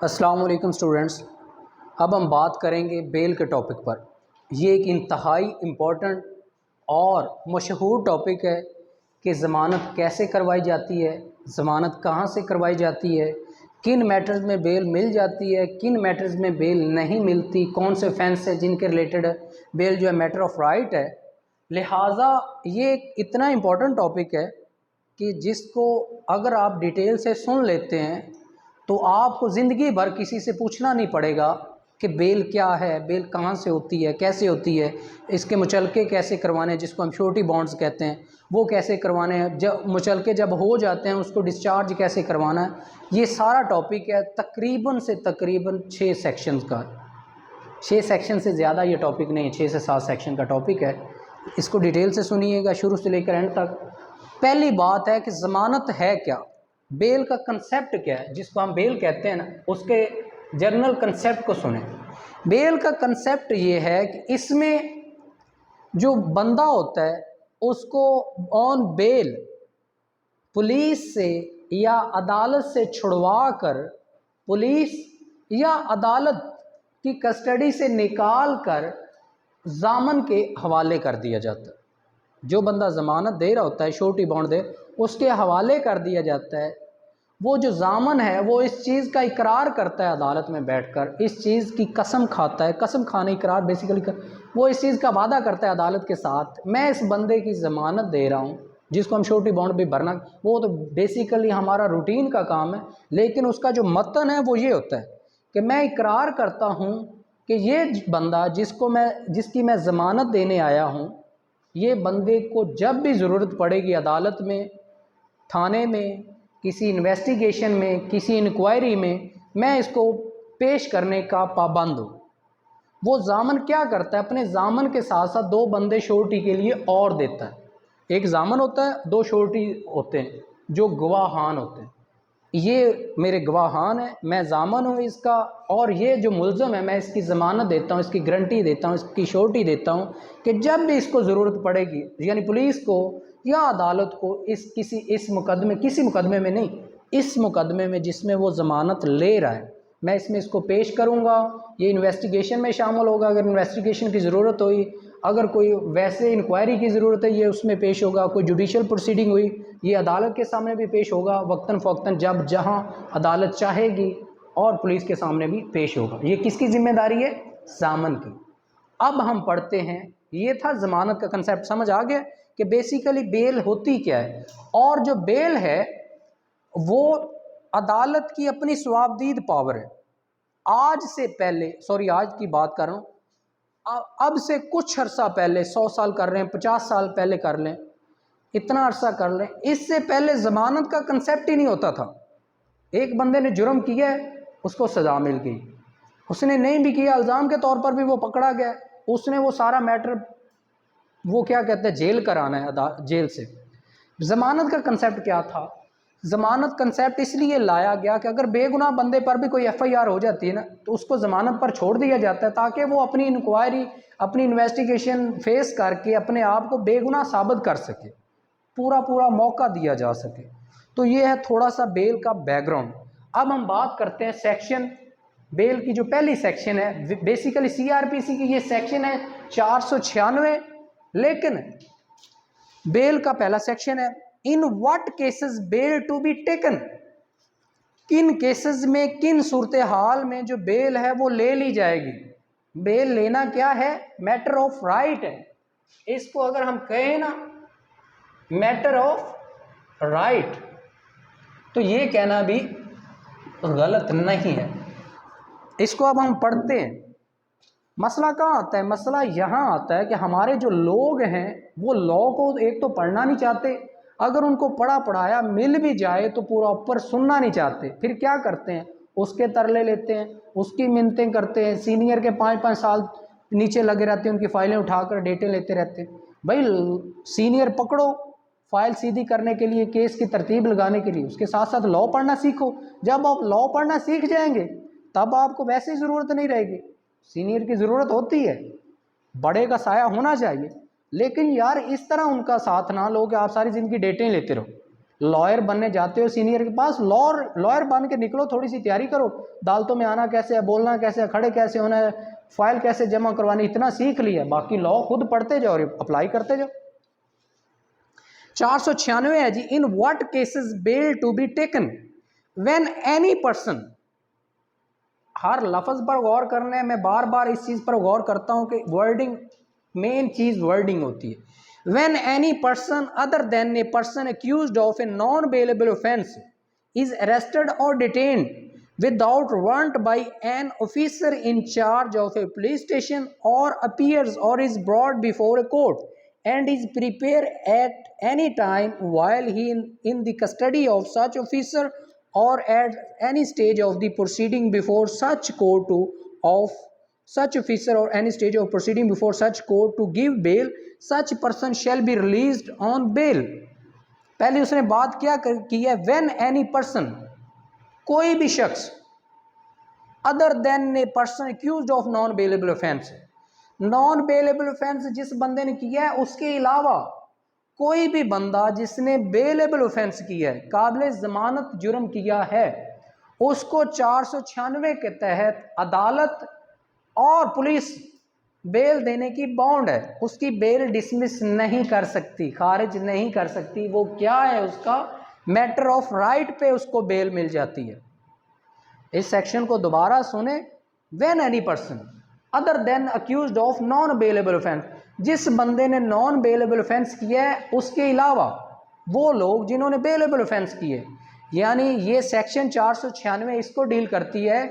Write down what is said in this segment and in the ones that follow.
अस्सलाम वालेकुम स्टूडेंट्स। अब हम बात करेंगे बेल के टॉपिक पर। ये एक इंतहाई इम्पोर्टेंट और मशहूर टॉपिक है कि ज़मानत कैसे करवाई जाती है, ज़मानत कहाँ से करवाई जाती है, किन मैटर्स में बेल मिल जाती है, किन मैटर्स में बेल नहीं मिलती, कौन से ऑफेंस है जिनके रिलेटेड बेल जो है मैटर ऑफ राइट है। लिहाजा ये एक इतना इम्पोर्टेंट टॉपिक है कि जिसको अगर आप डिटेल से सुन लेते हैं तो आपको ज़िंदगी भर किसी से पूछना नहीं पड़ेगा कि बेल क्या है, बेल कहाँ से होती है, कैसे होती है, इसके मुचलके कैसे करवाने हैं, जिसको हम श्योरिटी बॉन्ड्स कहते हैं, वो कैसे करवाने हैं, जब मुचलके जब हो जाते हैं उसको डिस्चार्ज कैसे करवाना है। ये सारा टॉपिक है तकरीबन से तकरीबन 6 सेक्शंस का। 6 सेक्शन से ज़्यादा ये टॉपिक नहीं है, 6 से 7 सेक्शन का टॉपिक है। इसको डिटेल से सुनिएगा शुरू से लेकर एंड तक। पहली बात है कि ज़मानत है क्या, बेल का कंसेप्ट क्या है, जिसको हम बेल कहते हैं ना, उसके जर्नल कंसेप्ट को सुने। बेल का कंसेप्ट ये है कि इसमें जो बंदा होता है उसको ऑन बेल पुलिस से या अदालत से छुड़वा कर, पुलिस या अदालत की कस्टडी से निकाल कर ज़ामन के हवाले कर दिया जाता है। जो बंदा ज़मानत दे रहा होता है, श्योरिटी बॉन्ड दे, उसके हवाले कर दिया जाता है। वो जो ज़ामन है वो इस चीज़ का इकरार करता है अदालत में बैठकर, इस चीज़ की कसम खाता है, कसम खाने इकरार बेसिकली वो इस चीज़ का वादा करता है अदालत के साथ, मैं इस बंदे की ज़मानत दे रहा हूँ, जिसको हम श्योरिटी बॉन्ड भी भरना, वो तो बेसिकली हमारा रूटीन का काम है। लेकिन उसका जो मतन है वो ये होता है कि मैं इकरार करता हूँ कि ये बंदा जिसकी मैं ज़मानत देने आया हूँ, ये बंदे को जब भी ज़रूरत पड़ेगी अदालत में, थाने में, किसी इन्वेस्टिगेशन में, किसी इंक्वायरी में, मैं इसको पेश करने का पाबंद हूँ। वो ज़ामन क्या करता है, अपने ज़ामन के साथ साथ 2 बंदे श्योरिटी के लिए और देता है। एक ज़ामन होता है, 2 श्योरिटी होते हैं जो गवाहान होते हैं। ये मेरे गवाहान है, मैं ज़ामन हूँ इसका, और ये जो मुल्ज़म है मैं इसकी ज़मानत देता हूँ, इसकी गारंटी देता हूँ, इसकी श्योरिटी देता हूँ कि जब भी इसको ज़रूरत पड़ेगी, यानी पुलिस को या अदालत को, किसी मुकदमे में नहीं, इस मुकदमे में जिसमें वो ज़मानत ले रहा है, मैं इसमें इसको पेश करूँगा। ये इन्वेस्टिगेशन में शामिल होगा, अगर इन्वेस्टिगेशन की ज़रूरत हुई, अगर कोई वैसे इंक्वायरी की ज़रूरत है ये उसमें पेश होगा, कोई जुडिशल प्रोसीडिंग हुई ये अदालत के सामने भी पेश होगा, वक्तन फ़ौक्तन जब जहाँ अदालत चाहेगी, और पुलिस के सामने भी पेश होगा। ये किसकी जिम्मेदारी है? ज़ामन की। अब हम पढ़ते हैं, ये था ज़मानत का कंसेप्ट, समझ आ गया कि बेसिकली बेल होती क्या है। और जो बेल है वो अदालत की अपनी स्वाबदीद पावर है। आज से पहले, सॉरी आज की बात कर रहा हूँ, अब से कुछ अरसा पहले, 100 साल कर रहे हैं, 50 साल पहले कर लें, इतना अरसा कर लें, इससे पहले ज़मानत का कंसेप्ट ही नहीं होता था। एक बंदे ने जुर्म किया है, उसको सज़ा मिल गई, उसने नहीं भी किया, इल्ज़ाम के तौर पर भी वो पकड़ा गया, उसने वो सारा मैटर, वो क्या कहते हैं, जेल कराना है, जेल से। ज़मानत का कंसेप्ट क्या था? ज़मानत कंसेप्ट इसलिए लाया गया कि अगर बेगुनाह बंदे पर भी कोई FIR हो जाती है ना, तो उसको ज़मानत पर छोड़ दिया जाता है, ताकि वो अपनी इंक्वायरी, अपनी इन्वेस्टिगेशन फेस करके अपने आप को बेगुनाह साबित कर सके, पूरा मौका दिया जा सके। तो ये है थोड़ा सा बेल का बैकग्राउंड। अब हम बात करते हैं सेक्शन बेल की। जो पहली सेक्शन है, बेसिकली CRPC की ये सेक्शन है 496, लेकिन बेल का पहला सेक्शन है, in what cases bail to be taken, किन केसेस में, किन सूरत हाल में जो बेल है वो ले ली जाएगी। बेल लेना क्या है? मैटर ऑफ राइट है। इसको अगर हम कहें ना मैटर ऑफ राइट, तो ये कहना भी गलत नहीं है। इसको अब हम पढ़ते हैं। मसला कहाँ आता है? मसला यहाँ आता है कि हमारे जो लोग हैं वो लॉ को एक तो पढ़ना नहीं चाहते, अगर उनको पढ़ा पढ़ाया मिल भी जाए तो पूरा ऊपर सुनना नहीं चाहते। फिर क्या करते हैं? उसके तरले लेते हैं, उसकी मिन्नतें करते हैं, सीनियर के 5-5 साल नीचे लगे रहते हैं, उनकी फाइलें उठाकर डेटे लेते रहते हैं। भाई सीनियर पकड़ो फाइल सीधी करने के लिए, केस की तरतीब लगाने के लिए, उसके साथ साथ लॉ पढ़ना सीखो। जब आप लॉ पढ़ना सीख जाएंगे तब आपको वैसे ही ज़रूरत नहीं रहेगी। सीनियर की ज़रूरत होती है, बड़े का साया होना चाहिए, लेकिन यार इस तरह उनका साथ ना लो कि आप सारी ज़िंदगी डेटें लेते रहो। लॉयर बनने जाते हो सीनियर के पास, लॉयर बन के निकलो, थोड़ी सी तैयारी करो, अदालतों में आना कैसे है, बोलना कैसे है, खड़े कैसे होना है, फाइल कैसे जमा करवानी, इतना सीख लिया, बाकी लॉ खुद पढ़ते जाओ और अप्लाई करते जाओ। 496 है जी, in what cases bail to be taken when any person. हर लफ्ज पर गौर करने में मैं बार बार इस चीज पर गौर करता हूं कि वर्डिंग, मेन चीज वर्डिंग होती है। When any person other than a person accused of a non-bailable offence is arrested or detained without warrant by an officer in charge of a police station or appears or is brought before a court and is prepared at any time while he in the custody of such officer or at any stage of the proceeding before such court to of such officer or any stage of proceeding before such court to give bail, such person shall be released on bail। पहले उसने बात क्या की है, when any person, कोई भी शख्स, other than a person accused of non bailable offense, non bailable offence जिस बंदे ने किया है उसके अलावा कोई भी बंदा जिसने बेलेबल ऑफेंस किया है, काबिल जमानत जुर्म किया है, उसको 496 के तहत अदालत और पुलिस बेल देने की बाउंड है। उसकी बेल डिसमिस नहीं कर सकती, खारिज नहीं कर सकती। वो क्या है, उसका मैटर ऑफ राइट पे उसको बेल मिल जाती है। इस सेक्शन को दोबारा सुने। When any person other than accused of non bailable offence, जिस बंदे ने नॉन बेलेबल ऑफेंस किया है उसके अलावा वो लोग जिन्होंने बेलेबल ऑफेंस किए, यानी ये सेक्शन 496 इसको डील करती है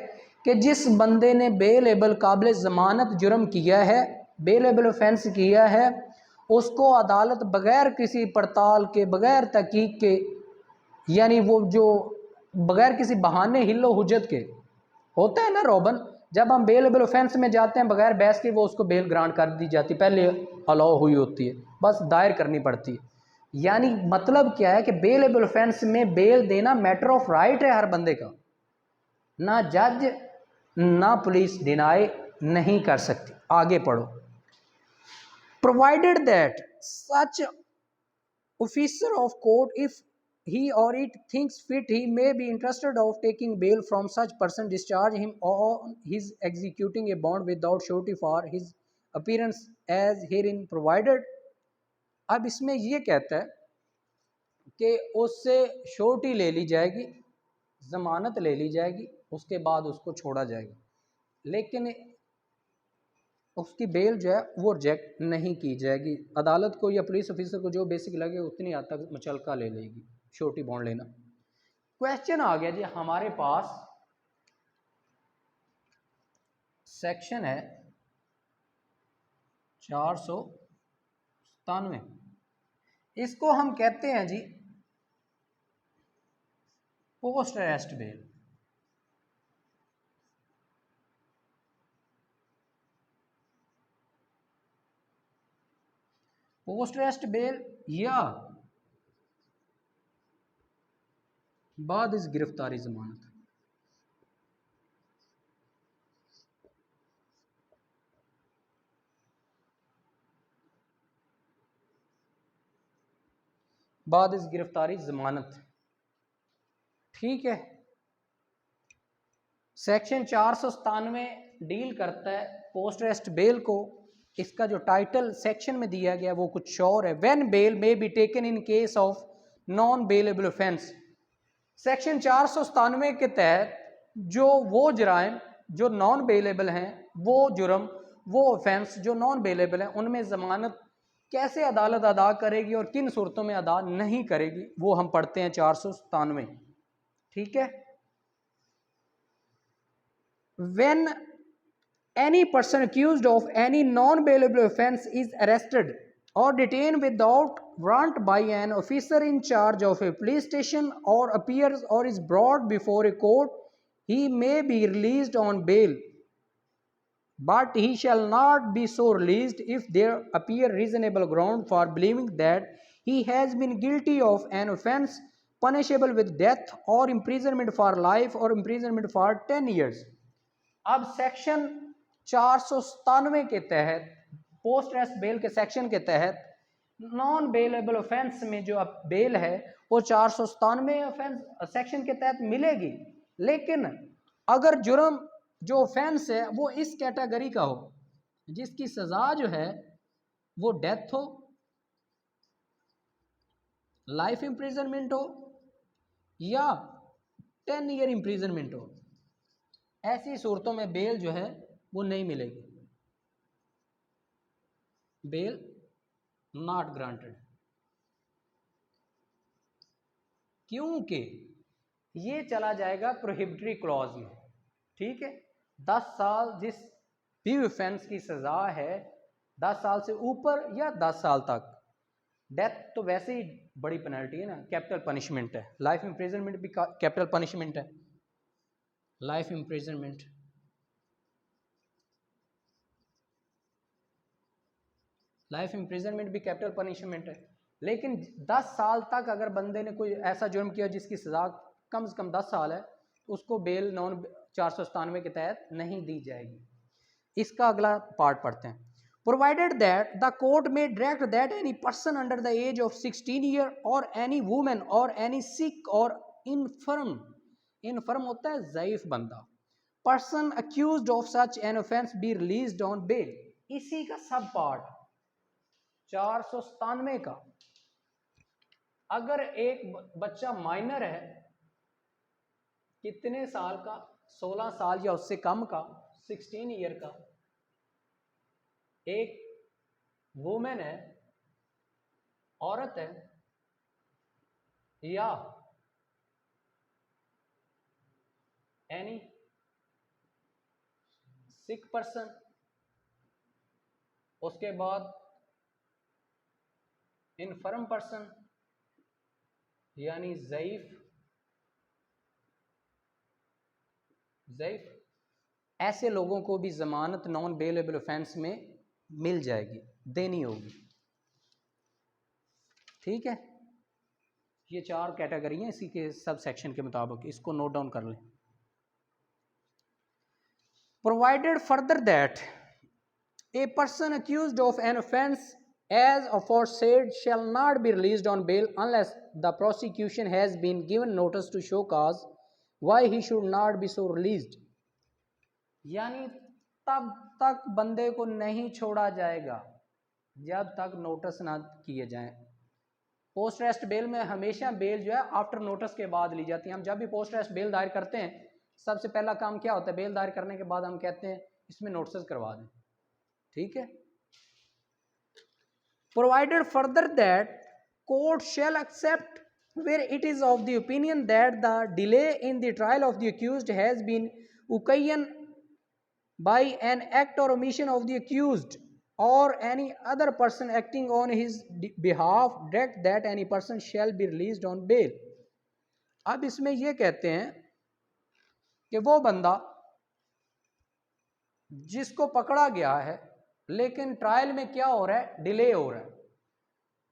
कि जिस बंदे ने बेलेबल काबिल ज़मानत जुर्म किया है, बेलेबल ऑफेंस किया है, उसको अदालत बग़ैर किसी पड़ताल के, बग़ैर तहकीक के, यानी वो जो बग़ैर किसी बहाने हिल्लो हुज्जत के होता है ना रोबन, जब हम बेलेबल ऑफेंस में जाते हैं बग़ैर बहस के वो उसको बेल ग्रांट कर दी जाती, पहले अलाउ हुई होती है, बस दायर करनी पड़ती है। यानी मतलब क्या है कि बेलेबल ऑफेंस में बेल देना मैटर ऑफ राइट है हर बंदे का, ना जज ना पुलिस डिनाई नहीं कर सकती। आगे पढ़ो। Provided that such officer of court if he or it thinks fit he may be interested of taking bail from such person, discharge him on his executing a bond without surety for his appearance as herein provided। अब इसमें ये कहता है कि उससे surety ले ली जाएगी, ज़मानत ले ली जाएगी, उसके बाद उसको छोड़ा जाएगा, लेकिन उसकी बेल जो है वो रिजेक्ट नहीं की जाएगी। अदालत को या पुलिस ऑफिसर को जो बेसिक लगे उतनी हद तक मचलका ले लेगी श्योरिटी बॉन्ड लेना। क्वेश्चन आ गया जी हमारे पास, सेक्शन है 497, इसको हम कहते हैं जी post arrest bail. Post arrest bail या बाद इस गिरफ्तारी जमानत। बाद इस गिरफ्तारी जमानत, ठीक है। सेक्शन 497 डील करता है पोस्ट अरेस्ट बेल को। इसका जो टाइटल सेक्शन में दिया गया वो कुछ और है, when bail may be taken in case of non bailable offence. Section 497 के तहत जो वो जराइम जो नॉन बेलेबल हैं, वो जुर्म, वो ऑफेंस जो नॉन बेलेबल हैं, उनमें ज़मानत कैसे अदालत अदा करेगी और किन सूरतों में अदा नहीं करेगी, वो हम पढ़ते हैं 497, ठीक है। When any person accused of any non-bailable offence is arrested or detained without warrant by an officer in charge of a police station or appears or is brought before a court, he may be released on bail, but he shall not be so released if there appear reasonable ground for believing that he has been guilty of an offence punishable with death or imprisonment for life or imprisonment for 10 years। अब section 497 के तहत post arrest bell के section के तहत non bailable offence में जो अब bell है वो 497 ऑफेंस सेक्शन के तहत मिलेगी, लेकिन अगर जुर्म जो ऑफेंस है वो इस कैटेगरी का हो जिसकी सज़ा जो है वो डेथ हो, लाइफ इम्प्रिजनमेंट हो या 10 ईयर इम्प्रिजनमेंट हो, ऐसी सूरतों में बेल जो है वो नहीं मिलेगी, बेल नॉट ग्रांटेड। क्योंकि ये चला जाएगा प्रोहिबिटरी क्लॉज में। ठीक है, 10 साल जिस भी ऑफेंस की सज़ा है 10 साल से ऊपर या 10 साल तक, डेथ तो वैसे ही बड़ी पेनल्टी है ना, कैपिटल पनिशमेंट है, लाइफ इम्प्रिजनमेंट भी कैपिटल पनिशमेंट है, लाइफ इम्प्रिजनमेंट। लाइफ इम्प्रिजनमेंट भी कैपिटल पनिशमेंट है, लेकिन 10 साल तक अगर बंदे ने कोई ऐसा जुर्म किया जिसकी सज़ा कम से कम 10 साल है तो उसको बेल नॉन 497 के तहत नहीं दी जाएगी। इसका अगला पार्ट पढ़ते हैं। Provided that the court may direct that any person under the age of 16 year or any woman or any sick or infirm, infirm होता है ज़ईफ बंदा, person accused of such an offence be released on bail. इसी का सब part 497 का, अगर एक बच्चा माइनर है कितने साल का, 16 साल या उससे कम का, 16 ईयर का, एक वुमेन है, औरत है, या एनी सिक पर्सन, उसके बाद इनफर्म पर्सन यानी ज़ईफ, ऐसे लोगों को भी जमानत नॉन बेलेबल ऑफेंस में मिल जाएगी, देनी होगी। ठीक है, ये 4 कैटेगरी हैं इसी के सब सेक्शन के मुताबिक, इसको नोट डाउन कर लें। Provided further that a person accused of an offence as aforesaid shall not be released on bail unless the prosecution has been given notice to show cause why he should not be so released। यानी तब तक बंदे को नहीं छोड़ा जाएगा जब तक नोटिस ना किए जाएं। पोस्ट अरेस्ट बेल में हमेशा बेल जो है आफ्टर नोटिस के बाद ली जाती है। हम जब भी पोस्ट अरेस्ट बेल दायर करते हैं सबसे पहला काम क्या होता है, बेल दायर करने के बाद हम कहते हैं इसमें नोटिस करवा दें। ठीक है, provided further that court shall accept where it is of the opinion that the delay in the trial of the accused has been occasioned by an act or omission of the accused or any other person acting on his behalf, direct that any person shall be released on bail। अब इसमें यह कहते हैं कि वो बंदा जिसको पकड़ा गया है लेकिन ट्रायल में क्या हो रहा है, डिले हो रहा है,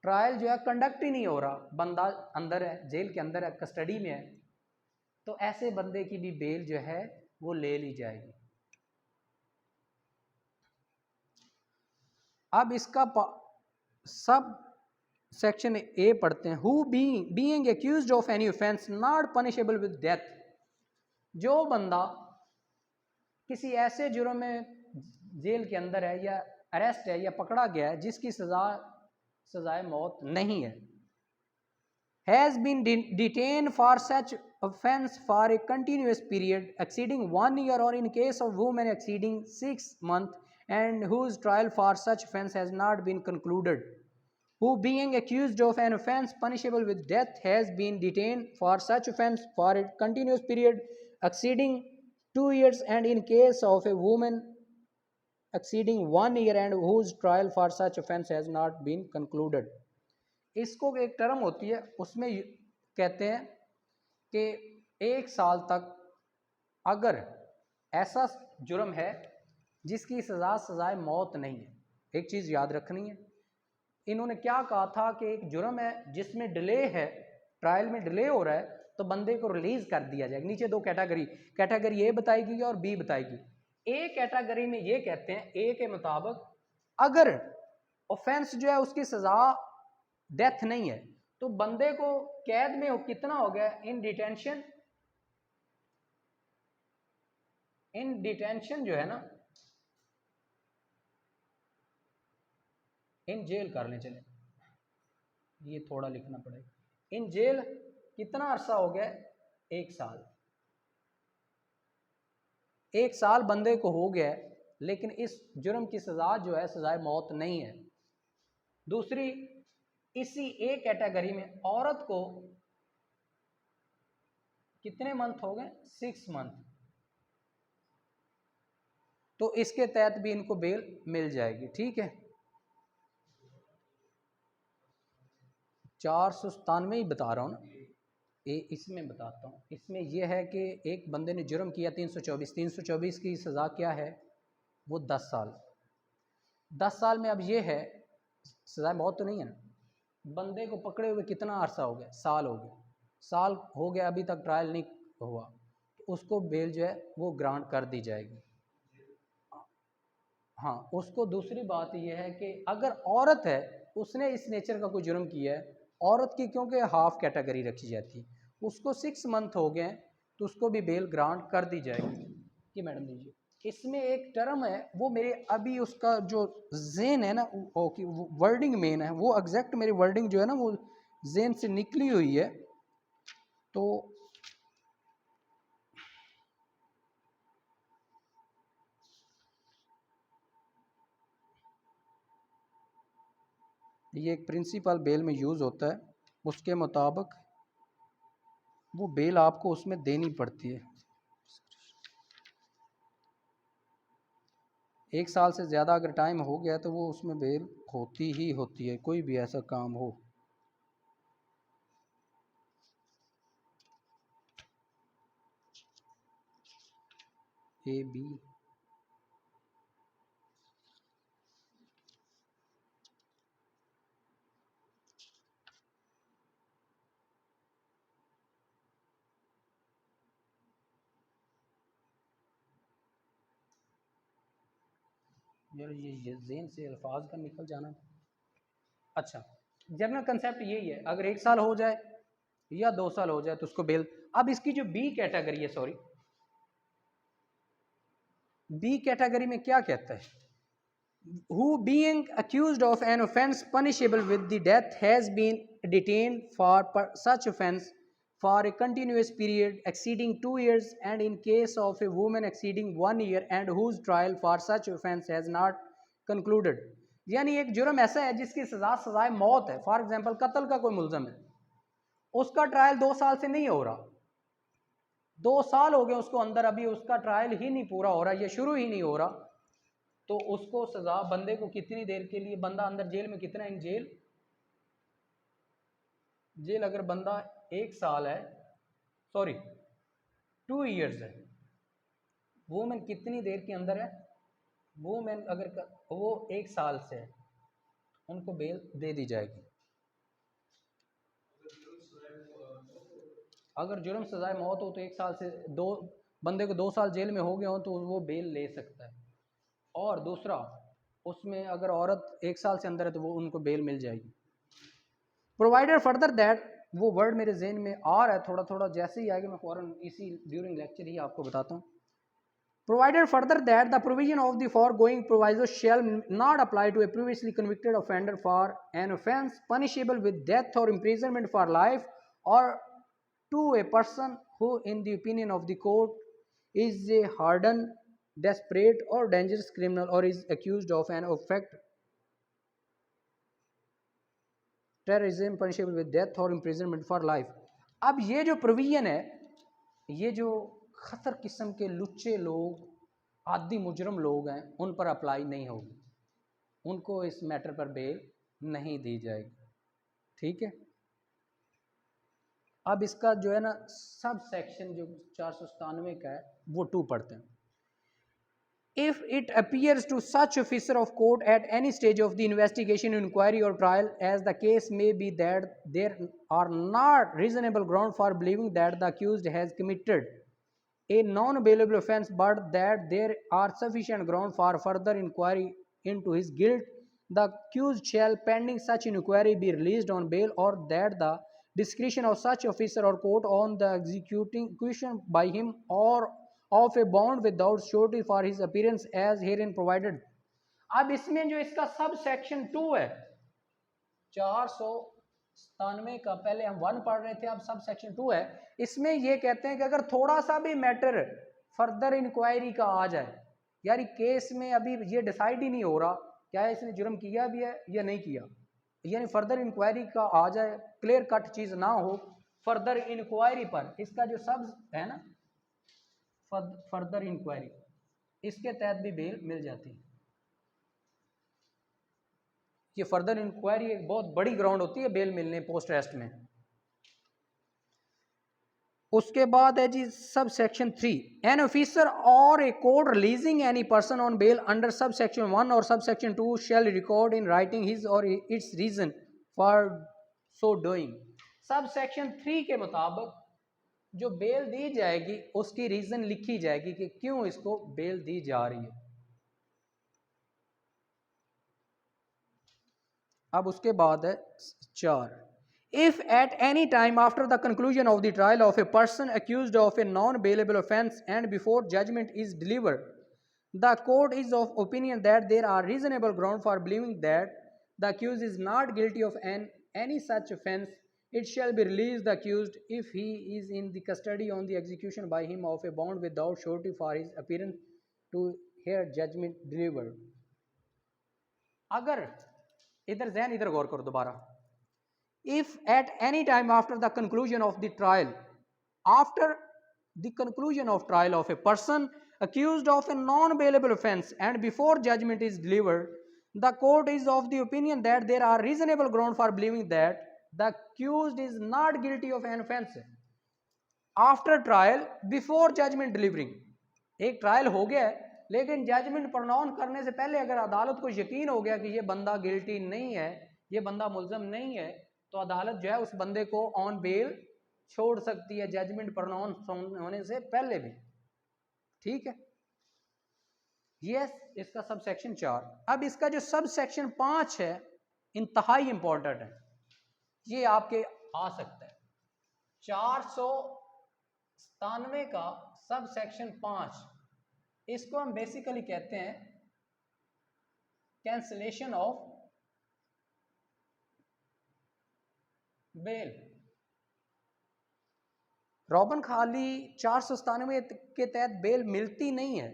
ट्रायल जो है कंडक्ट ही नहीं हो रहा, बंदा अंदर है, जेल के अंदर है, कस्टडी में है, तो ऐसे बंदे की भी बेल जो है वो ले ली जाएगी। अब इसका सब सेक्शन ए पढ़ते हैं। Who being accused of any offence not punishable with death, जो बंदा किसी ऐसे जुर्म में जेल के अंदर है या अरेस्ट है या पकड़ा गया है जिसकी सजाए मौत नहीं है, has been detained for such offense for a continuous period exceeding 1 year or in case of women exceeding 6 months and whose trial for such offense has not been concluded, who being accused of an offense punishable with death has been detained for such offense for a continuous period exceeding 2 years and in case of a woman exceeding 1 year and whose trial for such offense has not been concluded। इसको एक term होती है उसमें कहते हैं कि 1 साल तक अगर ऐसा जुर्म है जिसकी सजाए मौत नहीं है। एक चीज़ याद रखनी है, इन्होंने क्या कहा था कि एक जुर्म है जिसमें डिले है, ट्रायल में डिले हो रहा है, तो बंदे को रिलीज कर दिया जाएगा। नीचे 2 कैटेगरी ए बताएगी और बी बताएगी। ए कैटेगरी में ये कहते हैं, ए के मुताबिक अगर ऑफेंस जो है उसकी सज़ा डेथ नहीं है, तो बंदे को कैद में कितना हो गया, इन डिटेंशन, इन डिटेंशन जो है ना, इन जेल कर ले, चले ये थोड़ा लिखना पड़ेगा, इन जेल कितना अरसा हो गया, 1 साल, 1 साल बंदे को हो गया है, लेकिन इस जुर्म की सजा जो है सजाए मौत नहीं है। दूसरी, इसी एक कैटेगरी में औरत को कितने मंथ हो गए, 6 मंथ, तो इसके तहत भी इनको बेल मिल जाएगी। ठीक है, 497 ही बता रहा हूँ ना, इसमें बताता हूँ। इसमें यह है कि एक बंदे ने जुर्म किया 324 की सज़ा क्या है, वो 10 साल। 10 साल में अब ये है, सज़ा मौत तो नहीं है ना, बंदे को पकड़े हुए कितना अरसा हो गया, साल हो गया, साल हो गया अभी तक ट्रायल नहीं हुआ, तो उसको बेल जो है वो ग्रांट कर दी जाएगी। हाँ, उसको दूसरी बात यह है कि अगर औरत है, उसने इस नेचर का कोई जुर्म किया है, औरत की क्योंकि हाफ कैटेगरी रखी जाती है, उसको 6 मंथ हो गए तो उसको भी बेल ग्रांट कर दी जाएगी। कि मैडम दीजिए, इसमें एक टर्म है, वो मेरे अभी उसका जो जेन है ना, ओके वर्डिंग मेन है, वो एग्जैक्ट मेरी वर्डिंग जो है ना वो जेन से निकली हुई है, तो ये एक प्रिंसिपल बेल में यूज़ होता है, उसके मुताबिक वो बेल आपको उसमें देनी पड़ती है। 1 साल से ज़्यादा अगर टाइम हो गया तो वो उसमें बेल होती ही होती है, कोई भी ऐसा काम हो। ए बी, यार ये जेन से अल्फाज का निकल जाना। अच्छा, जनरल कंसेप्ट यही है, अगर 1 साल हो जाए या 2 साल हो जाए तो उसको बेल। अब इसकी जो बी कैटेगरी है, सॉरी, बी कैटेगरी में क्या कहता है, who being accused of an offense punishable with the death has been detained for such offense for a continuous period exceeding 2 years, and in case of a woman exceeding 1 year and whose trial for such offense has not concluded। यानी एक जुर्म ऐसा है जिसकी सजाए मौत है, for example कत्ल का कोई मुलजम है, उसका ट्रायल 2 साल से नहीं हो रहा, 2 साल हो गए उसको अंदर, अभी उसका ट्रायल ही नहीं पूरा हो रहा, ये शुरू ही नहीं हो रहा, तो उसको सजा बंदे को कितनी देर के लिए, बंदा अंदर जेल में कितना, इन जेल, जेल अगर बंदा 1 साल है, सॉरी 2 इयर्स है, वुमेन कितनी देर के अंदर है, वुमेन अगर वो 1 साल से है, उनको बेल दे दी जाएगी। अगर जुर्म सजाए मौत हो तो 1 साल से दो, बंदे को 2 साल जेल में हो गए हो तो वो बेल ले सकता है। और दूसरा, उसमें अगर औरत 1 साल से अंदर है तो वो उनको बेल मिल जाएगी। प्रोवाइडर फर्दर दैट, वो वर्ड मेरे जेहन में आ रहा है थोड़ा थोड़ा, जैसे ही आएगा मैं फ़ौरन इसी ड्यूरिंग लेक्चर ही आपको बताता हूँ। Provided further that the provision of the foregoing proviso shall not apply to a previously convicted offender for an offence punishable with death or imprisonment for life, or to a person who in the opinion of the court is a hardened, desperate or dangerous criminal or is accused of an offense terrorism punishable with death or imprisonment for life। अब ये जो provision है, ये जो खतर किस्म के लुच्चे लोग, आदि मुजरम लोग हैं, उन पर अप्लाई नहीं होगी, उनको इस मैटर पर बेल नहीं दी जाएगी। ठीक है, अब इसका जो है ना सब सेक्शन जो 497 का है वो 2 पढ़ते हैं। If it appears to such officer of court at any stage of the investigation, inquiry or trial, as the case may be, that there are not reasonable ground for believing that the accused has committed a non-bailable offence, but that there are sufficient ground for further inquiry into his guilt, the accused shall pending such inquiry be released on bail, or that the discretion of such officer or court on the execution by him or of a bond without surety for his appearance as herein provided. अब इसमें जो इसका सब section 2 है 497 का, पहले हम 1 पढ़ रहे थे, अब सब सेक्शन 2 है, इसमें ये कहते हैं कि अगर थोड़ा सा भी मैटर फर्दर इंक्वायरी का आ जाए, यार केस में अभी ये डिसाइड ही नहीं हो रहा क्या इसने जुर्म किया भी है या नहीं किया, यानी फर्दर इंक्वायरी का आ जाए, क्लियर कट चीज़ ना हो, फर्दर इंक्वायरी पर इसका जो सब है ना फर्दर इंक्वायरी, इसके तहत भी बेल मिल जाती है। ये फर्दर इंक्वायरी एक बहुत बड़ी ग्राउंड होती है बेल मिलने पोस्ट अरेस्ट में। उसके बाद है जी सब section 3, an officer or a court releasing any person on bail under sub section 1 or sub section 2 shall record in writing his or its reason for so doing. Sub section 3 के मुताबिक जो bell दी जाएगी उसकी reason लिखी जाएगी कि क्यों इसको बेल दी जा रही है। अब उसके बाद है 4, if at any time after the conclusion of the trial of a person accused of a non-bailable offence and before judgment is delivered, the court is of opinion that there are reasonable grounds for believing that the accused is not guilty of any such offence, it shall be released the accused if he is in the custody on the execution by him of a bond without surety for his appearance to hear judgment delivered। अगर इधर जहन इधर गौर करो दोबारा, if at any time after the conclusion of the trial, after the conclusion of trial of a person accused of a non-bailable offence and before judgment is delivered, the court is of the opinion that there are reasonable grounds for believing that the accused is not guilty of an offence after trial before judgment delivering। एक trial हो गया है लेकिन judgement pronounce करने से पहले अगर अदालत को यकीन हो गया कि ये बंदा गिल्टी नहीं है, ये बंदा मुल्ज़म नहीं है, तो अदालत जो है उस बंदे को ऑन बेल छोड़ सकती है जजमेंट प्रोनाउंस होने से पहले भी। ठीक है, यस, इसका सब सेक्शन 4। अब इसका जो सब सेक्शन 5 है इंतहाई इंपॉर्टेंट है, ये आपके आ सकता है 497 का सब सेक्शन 5, इसको हम बेसिकली कहते हैं कैंसिलेशन ऑफ बेल। रॉबन खाली 497 के तहत बेल मिलती नहीं है,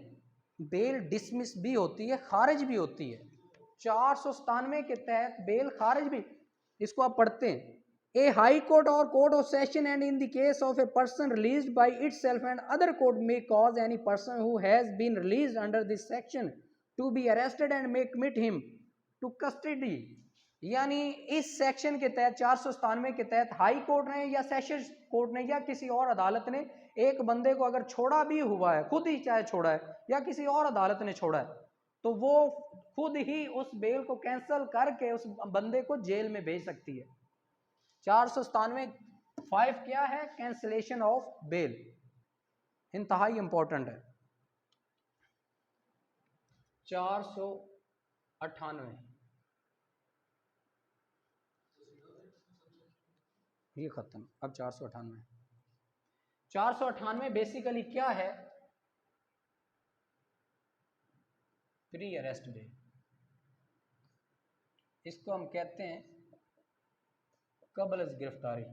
बेल डिसमिस भी होती है, खारिज भी होती है। 497 के तहत बेल खारिज भी, इसको आप पढ़ते हैं, a high court or court of session and in the case of a person released by itself and other court may cause any person who has been released under this section to be arrested and may commit him to custody. यानी इस section के तहत 497 के तहत high court ने या sessions court ने या किसी और अदालत ने एक बंदे को अगर छोड़ा भी हुआ है, खुद ही चाहे छोड़ा है या किसी और अदालत ने छोड़ा है, तो वो खुद ही उस बेल को कैंसिल करके उस बंदे को जेल में भेज सकती है। 497(5) क्या है? कैंसिलेशन ऑफ बेल, इंतहाई इंपॉर्टेंट है। 498 ये खत्म। अब 498 बेसिकली क्या है? प्री अरेस्ट बेल, इसको हम कहते हैं कबल अज़ गिरफ्तारी।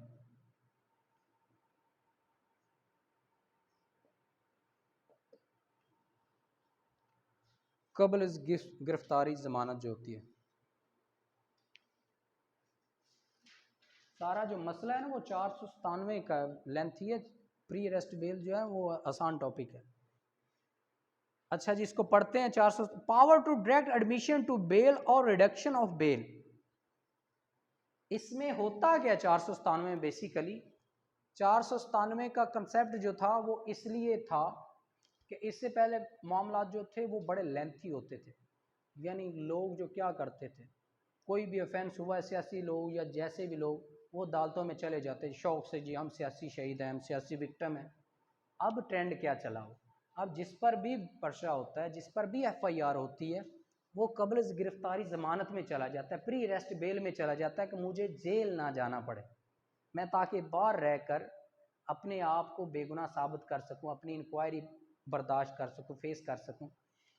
कबल अज़ गिरफ्तारी जमानत जो होती है, सारा जो मसला है ना वो 497 का लेंथ ही है। प्री अरेस्ट बेल जो है वो आसान टॉपिक है। अच्छा जी, इसको पढ़ते हैं। 400 power to direct admission to bail or reduction of bail. इसमें होता क्या 497 में? बेसिकली 497 का कंसेप्ट जो था वो इसलिए था कि इससे पहले मामला जो थे वो बड़े लेंथी होते थे। यानी लोग जो क्या करते थे, कोई भी ऑफेंस हुआ है, सियासी लोग या जैसे भी लोग, वो अदालतों में चले जाते शौक से, जी हम सियासी शहीद हैं, हम सियासी विक्टिम हैं। अब ट्रेंड क्या चला हो, अब जिस पर भी पर्चा होता है, जिस पर भी FIR होती है, वो कबल गिरफ्तारी ज़मानत में चला जाता है, प्री अरेस्ट बेल में चला जाता है कि मुझे जेल ना जाना पड़े, मैं ताकि बाहर रहकर अपने आप को बेगुनाह साबित कर सकूं, अपनी इंक्वायरी बर्दाश्त कर सकूं, फेस कर सकूं।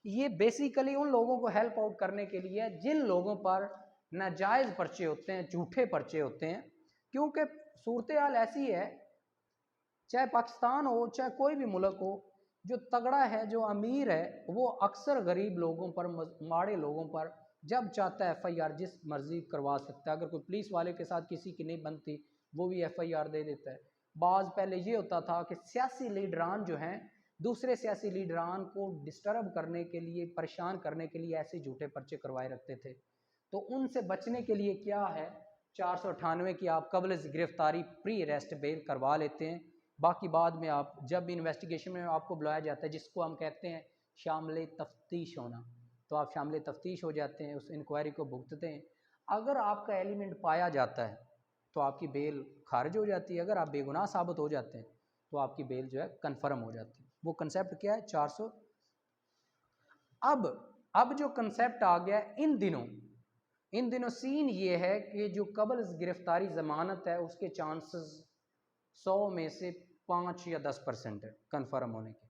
ये बेसिकली उन लोगों को हेल्प आउट करने के लिए है जिन लोगों पर नाजायज़ पर्चे होते हैं, झूठे पर्चे होते हैं। क्योंकि सूरत हाल ऐसी है, चाहे पाकिस्तान हो चाहे कोई भी मुल्क हो, जो तगड़ा है, जो अमीर है, वो अक्सर गरीब लोगों पर, माड़े लोगों पर जब चाहता है FIR जिस मर्जी करवा सकता है। अगर कोई पुलिस वाले के साथ किसी की नहीं बनती, वो भी FIR दे देता है। बाज़ पहले ये होता था कि सियासी लीडरान जो हैं, दूसरे सियासी लीडरान को डिस्टर्ब करने के लिए, परेशान करने के लिए ऐसे झूठे पर्चे करवाए रखते थे। तो उनसे बचने के लिए क्या है, 498 की आप कबल गिरफ्तारी प्री अरेस्ट बेल करवा लेते हैं। बाकी बाद में आप जब इन्वेस्टिगेशन में आपको बुलाया जाता है, जिसको हम कहते हैं शामिल तफ्तीश होना, तो आप शामिल तफ्तीश हो जाते हैं, उस इंक्वायरी को भुगतते हैं। अगर आपका एलिमेंट पाया जाता है तो आपकी बेल खारिज हो जाती है, अगर आप बेगुनाह साबित हो जाते हैं तो आपकी बेल जो है कन्फर्म हो जाती है। वो कंसेप्ट क्या है, 400। अब जो कंसेप्ट आ गया इन दिनों सीन ये है कि जो कबल गिरफ्तारी ज़मानत है उसके चांसेस 100 में से 5 या 10% है कन्फर्म होने के।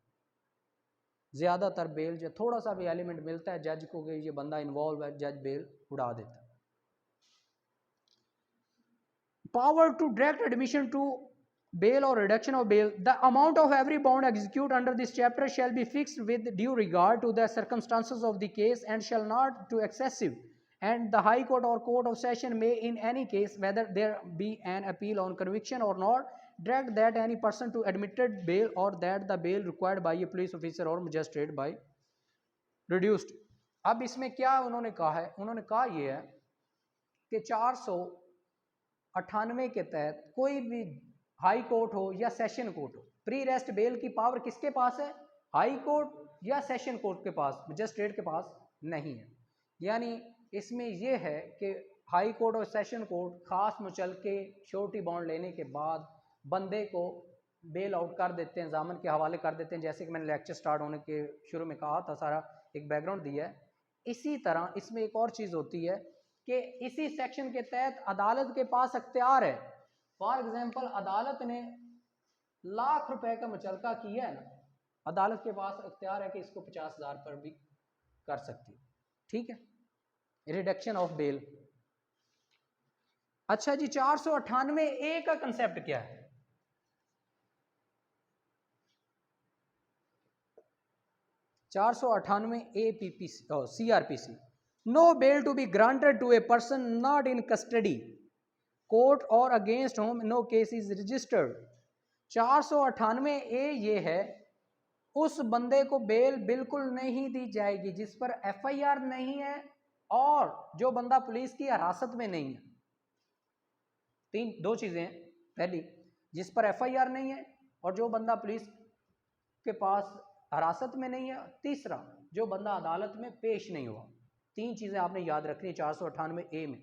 ज़्यादातर बेल जो थोड़ा सा भी एलिमेंट मिलता है जज को कि ये बंदा इन्वॉल्व है, जज बेल उड़ा देता है। Power to direct admission to bail or reduction of bail. The amount of every bond executed under this chapter shall be fixed with due regard to the circumstances of the case and shall not to excessive. And the High Court or Court of Session may in any case, whether there be an appeal on conviction or not, direct that any person to admitted bail or that the bail required by a police officer or magistrate by reduced. अब इसमें क्या उन्होंने कहा है, उन्होंने कहा ये है कि 498 के तहत कोई भी हाई कोर्ट हो या सेशन कोर्ट हो, प्री अरेस्ट बेल की पावर किसके पास है, हाई कोर्ट या सेशन कोर्ट के पास, मजिस्ट्रेट के पास नहीं है। यानी इसमें यह है कि हाई कोर्ट और सेशन कोर्ट खास मुचलके श्योरिटी बॉन्ड लेने के बाद बंदे को बेल आउट कर देते हैं, जामन के हवाले कर देते हैं। जैसे कि मैंने लेक्चर स्टार्ट होने के शुरू में कहा था, सारा एक बैकग्राउंड दिया है। इसी तरह इसमें एक और चीज़ होती है कि इसी सेक्शन के तहत अदालत के पास अख्तियार है। फॉर एग्जांपल अदालत ने लाख रुपए का मुचलका किया है ना, अदालत के पास अख्तियार है कि इसको 50,000 पर भी कर सकती है। ठीक है, रिडक्शन ऑफ बेल। अच्छा जी, 498A का कंसेप्ट क्या है? 498 CRPC, no bail to be granted to a person not in custody court or against whom no case is registered. 498A ये है, उस बंदे को बेल बिल्कुल नहीं दी जाएगी जिस पर FIR नहीं है और जो बंदा पुलिस की हिरासत में नहीं है। दो चीजें हैं, पहली जिस पर FIR नहीं है और जो बंदा पुलिस के पास हिरासत में नहीं है, तीसरा जो बंदा अदालत में पेश नहीं हुआ। तीन चीजें आपने याद रखनी है 498A में।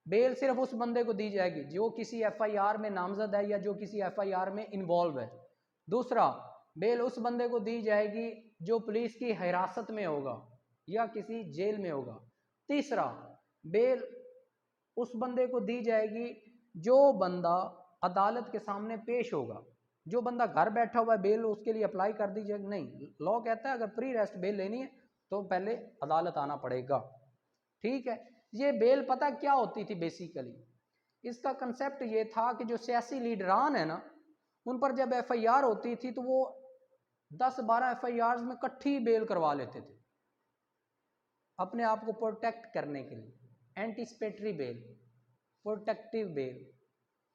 बेल सिर्फ उस बंदे को दी जाएगी जो किसी FIR में नामजद है या जो किसी FIR में इन्वॉल्व है। दूसरा, बेल उस बंदे को दी जाएगी जो पुलिस की हिरासत में होगा या किसी जेल में होगा। तीसरा, बेल उस बंदे को दी जाएगी जो बंदा अदालत के सामने पेश होगा। जो बंदा घर बैठा हुआ है, बेल उसके लिए अप्लाई कर दी जाएगी नहीं। लॉ कहता है अगर प्री अरेस्ट बेल लेनी है तो पहले अदालत आना पड़ेगा। ठीक है, ये बेल पता क्या होती थी बेसिकली? इसका कंसेप्ट ये था कि जो सियासी लीडरान है ना, उन पर जब FIR होती थी तो वो 10-12 FIRs में इकट्ठी बेल करवा लेते थे अपने आप को प्रोटेक्ट करने के लिए। Anticipatory bail, protective bail.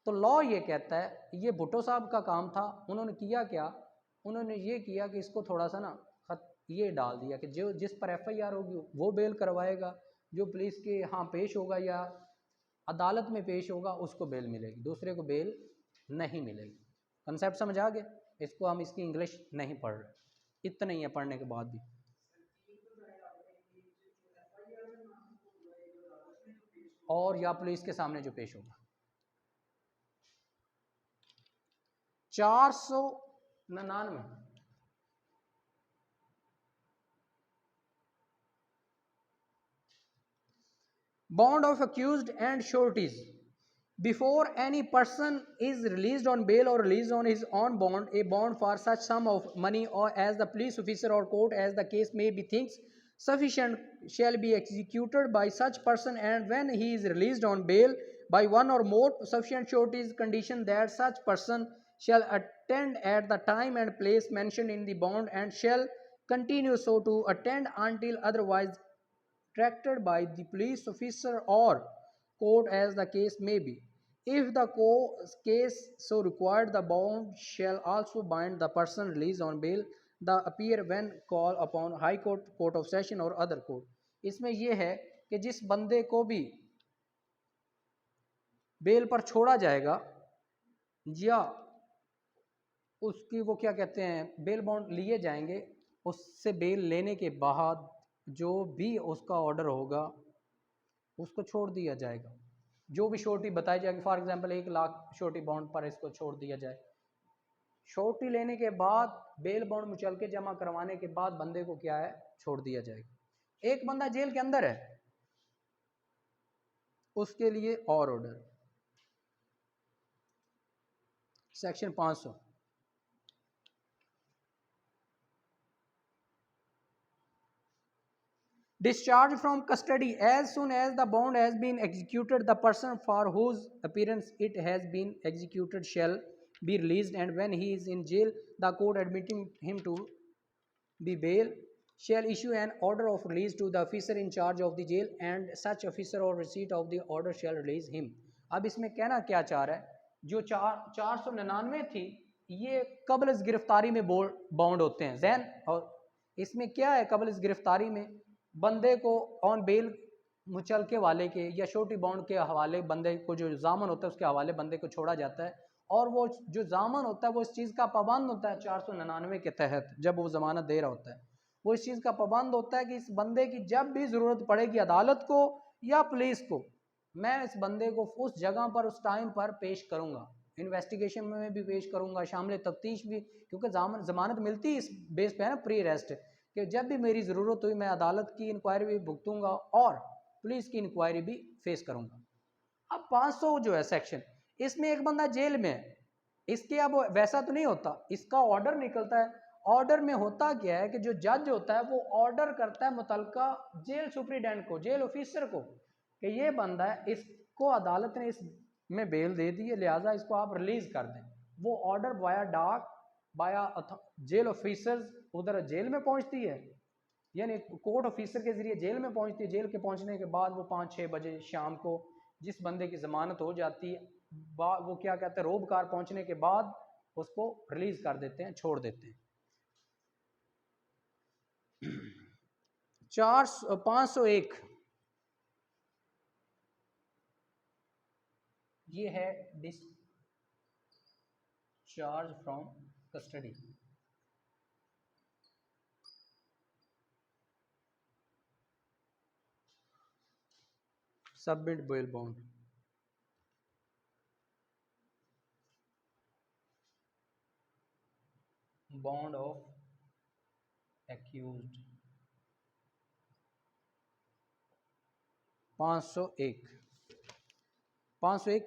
तो लॉ ये कहता है, ये भुट्टो साहब का काम था। उन्होंने किया क्या, उन्होंने ये किया कि इसको थोड़ा सा ना ये डाल दिया कि जो जिस पर FIR होगी वो बेल करवाएगा, जो पुलिस के यहाँ पेश होगा या अदालत में पेश होगा उसको बेल मिलेगी, दूसरे को बेल नहीं मिलेगी। कंसेप्ट समझ आ गया? इसको हम इसकी इंग्लिश नहीं पढ़ रहे, इतना ही है पढ़ने के बाद भी। और या पुलिस के सामने जो पेश होगा। 499 bond of accused and sureties. Before any person is released on bail or released on his own bond, a bond for such sum of money or as the police officer or court as the case may be thinks sufficient shall be executed by such person, and when he is released on bail by one or more sufficient sureties, condition that such person shall attend at the time and place mentioned in the bond and shall continue so to attend until otherwise directed by the police officer or court as the case may be. If the case so required, the bond shall also bind the person released on bail the appear when called upon high court, court of session और other court. इसमें यह है कि जिस बंदे को भी bell पर छोड़ा जाएगा या उसकी वो क्या कहते हैं बेल बॉन्ड लिए जाएंगे, उससे बेल लेने के बाद जो भी उसका ऑर्डर होगा उसको छोड़ दिया जाएगा। जो भी श्योरिटी बताई जाएगी, for example 1 lakh surety bond पर इसको छोड़ दिया जाए, श्योरिटी लेने के बाद बेल बॉन्ड मुचलके जमा करवाने के बाद बंदे को क्या है छोड़ दिया जाएगा। एक बंदा जेल के अंदर है, उसके लिए और order section 500 discharge from custody as soon as the bond has been executed, the person for whose appearance it has been executed shall be released, and when he is in jail the court admitting him to be bail shall issue an order of release to the officer in charge of the jail, and such officer or receipt of the order shall release him. अब इसमें कहना क्या चाह रहा है, जो 499 थी ये कबल इस गिरफ्तारी में बॉन्ड होते हैं जैन, और इसमें क्या है कबल इस गिरफ्तारी में बंदे को ऑन बेल मुचलके वाले के या छोटी बॉन्ड के हवाले बंदे को जो जामन होता है उसके हवाले बंदे को छोड़ा जाता है, और वो जो जामन होता है वो इस चीज़ का पाबंद होता है 499 के तहत जब वो ज़मानत दे रहा होता है, वो इस चीज़ का पाबंद होता है कि इस बंदे की जब भी ज़रूरत पड़ेगी अदालत को या पुलिस को, मैं इस बंदे को उस जगह पर उस टाइम पर पेश करूँगा, इन्वेस्टिगेशन में भी पेश करूँगा, शामिल तफ्तीश भी, क्योंकि ज़मानत मिलती है इस बेस पे है ना प्री अरेस्ट, कि जब भी मेरी ज़रूरत हुई मैं अदालत की इंक्वायरी भी भुगतूंगा और पुलिस की इंक्वायरी भी फेस करूंगा। अब 500 जो है सेक्शन, इसमें एक बंदा जेल में है, इसके अब वैसा तो नहीं होता, इसका ऑर्डर निकलता है। ऑर्डर में होता क्या है कि जो जज होता है वो ऑर्डर करता है मुतलका जेल सुप्रीडेंट को, जेल ऑफिसर को, कि ये बंदा है इसको अदालत ने इस में बेल दे दी है लिहाजा इसको आप रिलीज कर दें। वो ऑर्डर वाया डाक बाया जेल ऑफिसर्स उधर जेल में पहुंचती है, यानी कोर्ट ऑफिसर के जरिए जेल में पहुंचती है। जेल के पहुंचने के बाद वो 5-6 बजे शाम को जिस बंदे की ज़मानत हो जाती है वो क्या कहते हैं रोबकार पहुंचने के बाद उसको रिलीज कर देते हैं, छोड़ देते हैं। 501 ये है discharge from custody. Submit bail bond, bond of accused 501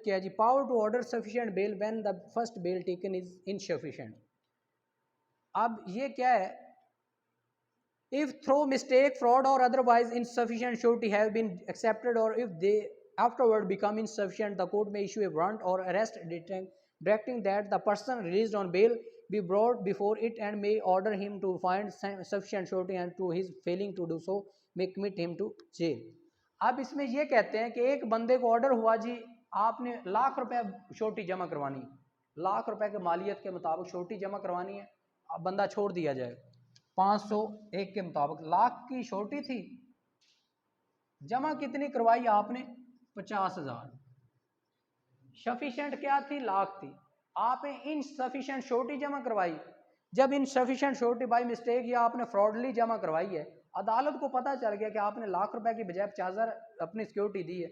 क्या है जी, power to order sufficient bail when the first bail taken is insufficient. अब ये क्या है, if through mistake, fraud or otherwise insufficient surety have been accepted, or if they afterward become insufficient, the court may issue a warrant or arrest directing that the person released on bail be brought before it and may order him to find sufficient surety, and to his failing to do so may commit him to jail. अब इसमें यह कहते हैं कि एक बंदे को order हुआ जी आपने लाख रुपए श्योरिटी जमा करवानी, लाख रुपए के मालियत के मुताबिक श्योरिटी जमा करवानी है, अब बंदा छोड़ दिया जाए। 501 के मुताबिक लाख की श्योरिटी थी, जमा कितनी करवाई आपने 50,000, सफिशिएंट क्या थी लाख थी, आपने इनसफिशिएंट श्योरिटी जमा करवाई। जब इनसफिशिएंट श्योरिटी बाई मिस्टेक या आपने फ्रॉडली जमा करवाई है, अदालत को पता चल गया कि आपने लाख रुपए की बजाय 50,000 अपनी सिक्योरिटी दी है,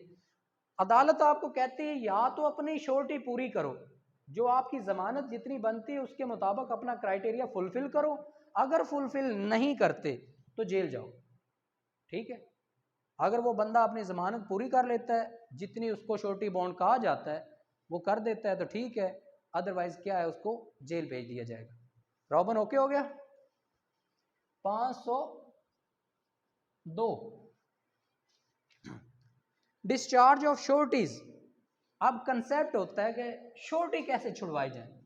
अदालत आपको कहती है या तो अपनी श्योरिटी पूरी करो, जो आपकी जमानत जितनी बनती है उसके मुताबिक अपना क्राइटेरिया फुलफिल करो, अगर फुलफिल नहीं करते तो जेल जाओ, ठीक है। अगर वो बंदा अपनी ज़मानत पूरी कर लेता है, जितनी उसको श्योरिटी बॉन्ड कहा जाता है वो कर देता है तो ठीक है, अदरवाइज क्या है, उसको जेल भेज दिया जाएगा। रॉबन ओके हो गया? 502 डिस्चार्ज ऑफ श्योरिटीज। अब कंसेप्ट होता है कि श्योरिटी कैसे छुड़वाई जाए।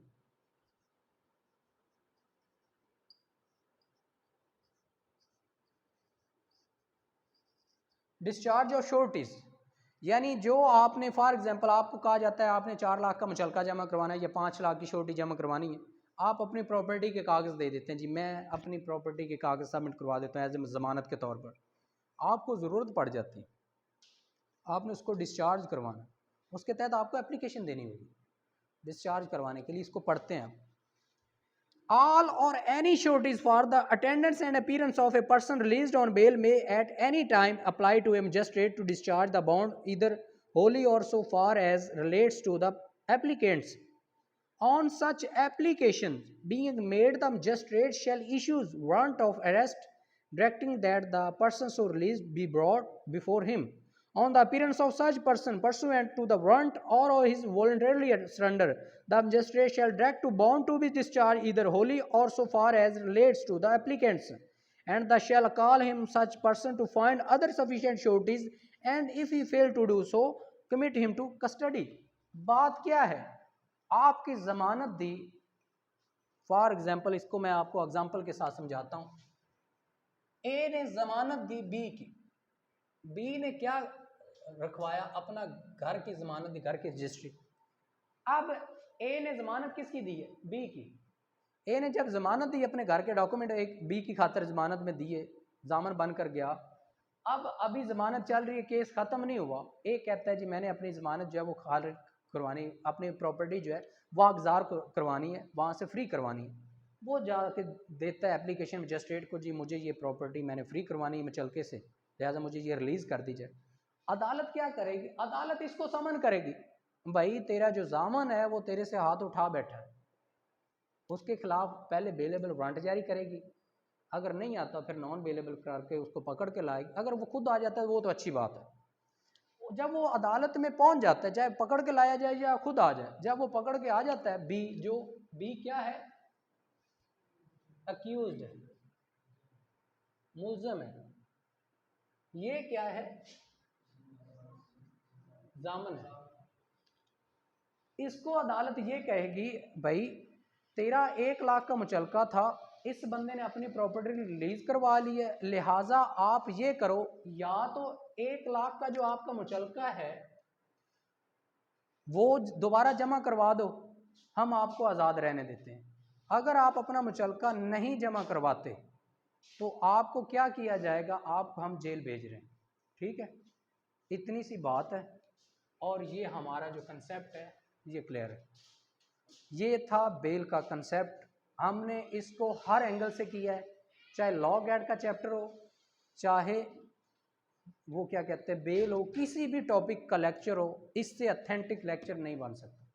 डिस्चार्ज ऑफ श्योरिटीज यानी जो आपने फॉर एग्जांपल आपको कहा जाता है आपने 4 लाख का मुचलका जमा करवाना है या 5 लाख की श्योरिटी जमा करवानी है, आप अपनी प्रॉपर्टी के कागज़ दे देते हैं, जी मैं अपनी प्रॉपर्टी के कागज़ सबमिट करवा देता हूँ एज ए ज़मानत के तौर पर। आपको ज़रूरत पड़ जाती है, आपने उसको डिस्चार्ज करवाना, उसके तहत आपको एप्लीकेशन देनी होगी डिस्चार्ज करवाने के लिए। इसको पढ़ते हैं आप। All or any sureties for the attendance and appearance of a person released on bail may at any time apply to a magistrate to discharge the bond either wholly or so far as relates to the applicants. On such applications being made, the magistrate shall issue warrant of arrest directing that the person so released be brought before him on the appearance of such person pursuant to the warrant or his voluntarily surrender. The magistrate shall direct to bond to be discharged either wholly or so far as relates to the applicants, and the shall call him such person to find other sufficient sureties, and if he fail to do so, commit him to custody. बात क्या है? आपकी ज़मानत दी, for example इसको मैं आपको example के साथ समझाता हूँ। ए ने ज़मानत दी बी की, बी ने क्या रखवाया, अपना घर की ज़मानत दी, घर की रजिस्ट्री। अब ए ने ज़मानत किसकी दी है? बी की। ए ने जब ज़मानत दी, अपने घर के डॉक्यूमेंट एक बी की खातिर ज़मानत में दिए, जामन बन कर गया। अब अभी ज़मानत चल रही है, केस ख़त्म नहीं हुआ। ए कहता है जी मैंने अपनी ज़मानत जो है वो खारिज करवानी, अपनी प्रॉपर्टी जो है वागजार करवानी है, वहाँ से फ्री करवानी है। वो जाके देता है एप्लीकेशन मजिस्ट्रेट को, जी मुझे ये प्रॉपर्टी मैंने फ्री करवानी है मुचलके से, लिहाजा मुझे ये रिलीज़ कर दी जाए। अदालत क्या करेगी? अदालत इसको समन करेगी, भाई तेरा जो जामन है वो तेरे से हाथ उठा बैठा है, उसके खिलाफ पहले बेलेबल वारंट जारी करेगी, अगर नहीं आता फिर नॉन बेलेबल करके उसको पकड़ के लाएगी। अगर वो खुद आ जाता है वो तो अच्छी बात है। जब वो अदालत में पहुंच जाता है, चाहे पकड़ के लाया जाए या खुद आ जाए, जब वो पकड़ के आ जाता है, बी जो बी क्या है? अक्यूज्ड है, मुल्ज़म है। ये क्या है? जामन है। इसको अदालत ये कहेगी भाई तेरा 1 लाख का मुचलका था, इस बंदे ने अपनी प्रॉपर्टी रिलीज करवा ली है, लिहाजा आप ये करो, या तो 1 लाख का जो आपका मुचलका है वो दोबारा जमा करवा दो, हम आपको आज़ाद रहने देते हैं। अगर आप अपना मुचलका नहीं जमा करवाते तो आपको क्या किया जाएगा? आपको हम जेल भेज रहे हैं। ठीक है, इतनी सी बात है। और ये हमारा जो कंसेप्ट है ये क्लियर है। ये था बेल का कंसेप्ट, हमने इसको हर एंगल से किया है, चाहे लॉ गैड का चैप्टर हो, चाहे वो क्या कहते हैं बेल हो, किसी भी टॉपिक का लेक्चर हो, इससे ऑथेंटिक लेक्चर नहीं बन सकता।